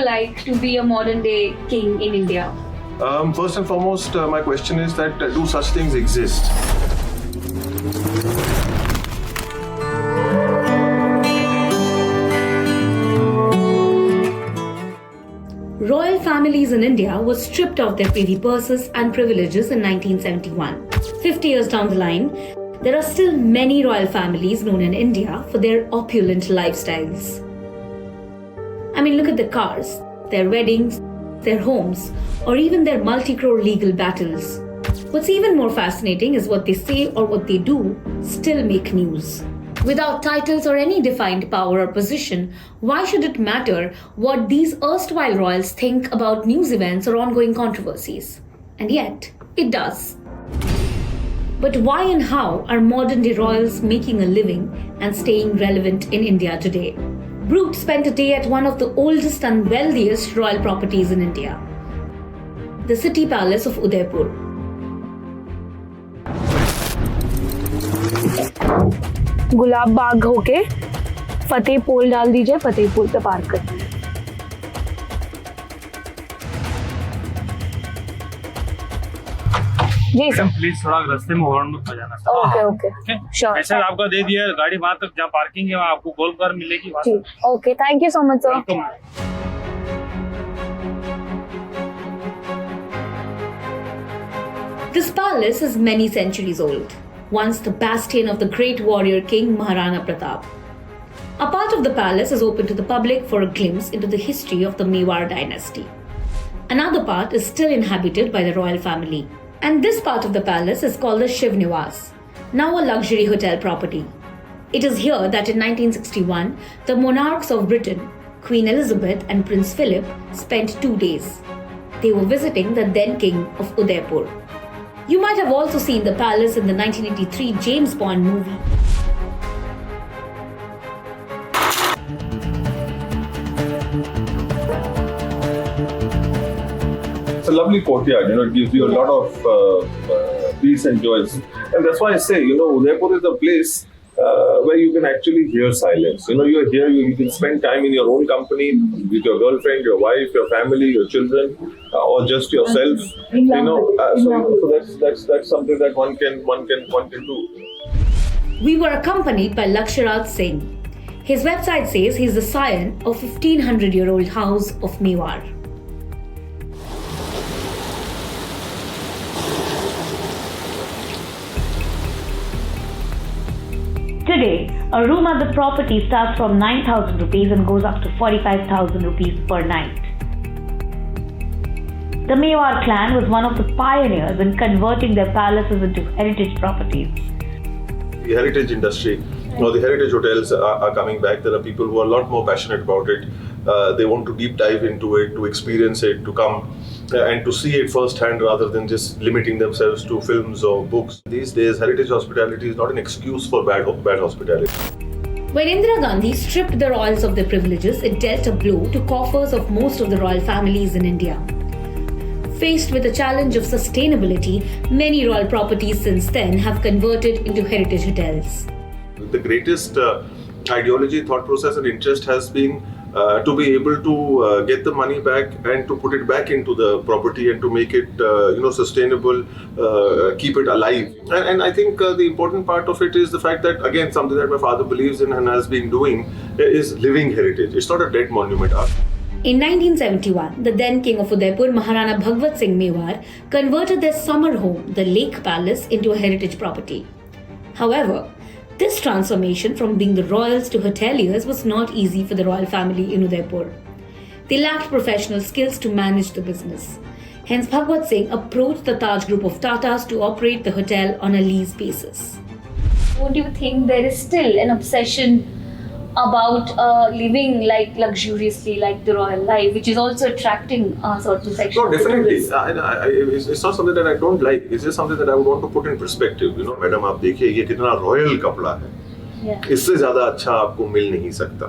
like to be a modern day king in India? First and foremost, my question is that do such things exist? Royal families in India were stripped of their privy purses and privileges in 1971. 50 years down the line, there are still many royal families known in India for their opulent lifestyles. I mean, look at their cars, their weddings, their homes, or even their multi-crore legal battles. What's even more fascinating is what they say or what they do still make news. Without titles or any defined power or position, why should it matter what these erstwhile royals think about news events or ongoing controversies? And yet, it does. But why and how are modern-day royals making a living and staying relevant in India today? Brut spent a day at one of the oldest and wealthiest royal properties in India, the city palace of Udaipur. Gulab Bagh होके फतेह पोल डाल दीजिए, फतेह पोल पे park कर दीजिए। जी sir, please थोड़ा रास्ते में horn मत बजाना। Okay okay sure. ऐसे आपका दे दिया गाड़ी, वहाँ तक जहाँ पार्किंग है वहाँ आपको गोल्फ कार मिलेगी। जी okay, thank you so much sir. This palace is many centuries old, once the bastion of the great warrior king Maharana Pratap. A part of the palace is open to the public for a glimpse into the history of the Mewar dynasty. Another part is still inhabited by the royal family. And this part of the palace is called the Shiv Niwas, now a luxury hotel property. It is here that in 1961, the monarchs of Britain, Queen Elizabeth and Prince Philip, spent 2 days. They were visiting the then king of Udaipur. You might have also seen the palace in the 1983 James Bond movie. It's a lovely courtyard, it gives you a lot of peace and joys. And that's why I say, Udaipur is a place where you can actually hear silence. You're here, you can spend time in your own company with your girlfriend, your wife, your family, your children, or just yourself. So that's something that one can do. We were accompanied by Laksharat Singh. His website says he's the scion of 1500-year-old house of Mewar. Today, a room at the property starts from 9,000 rupees and goes up to 45,000 rupees per night. The Mewar clan was one of the pioneers in converting their palaces into heritage properties. The heritage industry, the heritage hotels are coming back. There are people who are a lot more passionate about it. They want to deep dive into it, to experience it, to come and to see it firsthand rather than just limiting themselves to films or books. These days, heritage hospitality is not an excuse for bad hospitality. When Indira Gandhi stripped the royals of their privileges, it dealt a blow to coffers of most of the royal families in India. Faced with the challenge of sustainability, many royal properties since then have converted into heritage hotels. The greatest ideology, thought process and interest has been to be able to get the money back and to put it back into the property and to make it sustainable, keep it alive. And I think the important part of it is the fact that, again, something that my father believes in and has been doing is living heritage. It's not a dead monument. In 1971, the then king of Udaipur, Maharana Bhagwat Singh Mewar, converted their summer home, the Lake Palace, into a heritage property. However, this transformation from being the royals to hoteliers was not easy for the royal family in Udaipur. They lacked professional skills to manage the business. Hence, Bhagwat Singh approached the Taj group of Tatas to operate the hotel on a lease basis. Don't you think there is still an obsession about living like luxuriously, like the royal life, which is also attracting certain sections? No, definitely. It's not something that I don't like. It's just something that I would want to put in perspective. Madam, आप देखिए ये कितना royal कपड़ा है. इससे ज़्यादा अच्छा आपको मिल नहीं सकता.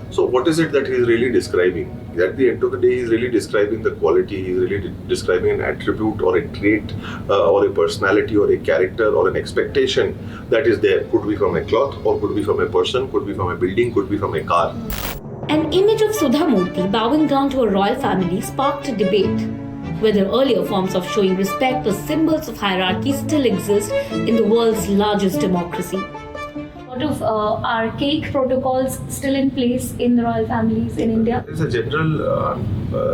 So what is it that he is really describing? At the end of the day, he is really describing the quality, he is really describing an attribute or a trait or a personality or a character or an expectation that is there. Could be from a cloth or could be from a person, could be from a building, could be from a car. An image of Sudha Murthy bowing down to a royal family sparked a debate whether earlier forms of showing respect or symbols of hierarchy still exist in the world's largest democracy. Sort of archaic protocols still in place in the royal families in India? There's a general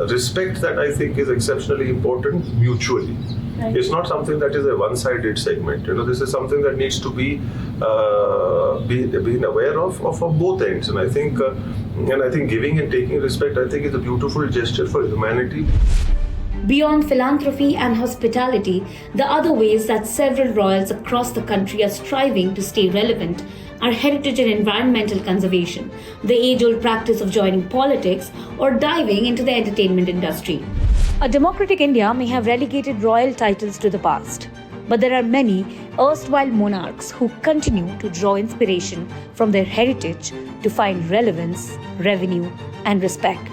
respect that I think is exceptionally important mutually. Right. It's not something that is a one-sided segment. This is something that needs to be being aware of both ends. And I think giving and taking respect, I think, is a beautiful gesture for humanity. Beyond philanthropy and hospitality, the other ways that several royals across the country are striving to stay relevant are heritage and environmental conservation, the age-old practice of joining politics, or diving into the entertainment industry. A democratic India may have relegated royal titles to the past, but there are many erstwhile monarchs who continue to draw inspiration from their heritage to find relevance, revenue, and respect.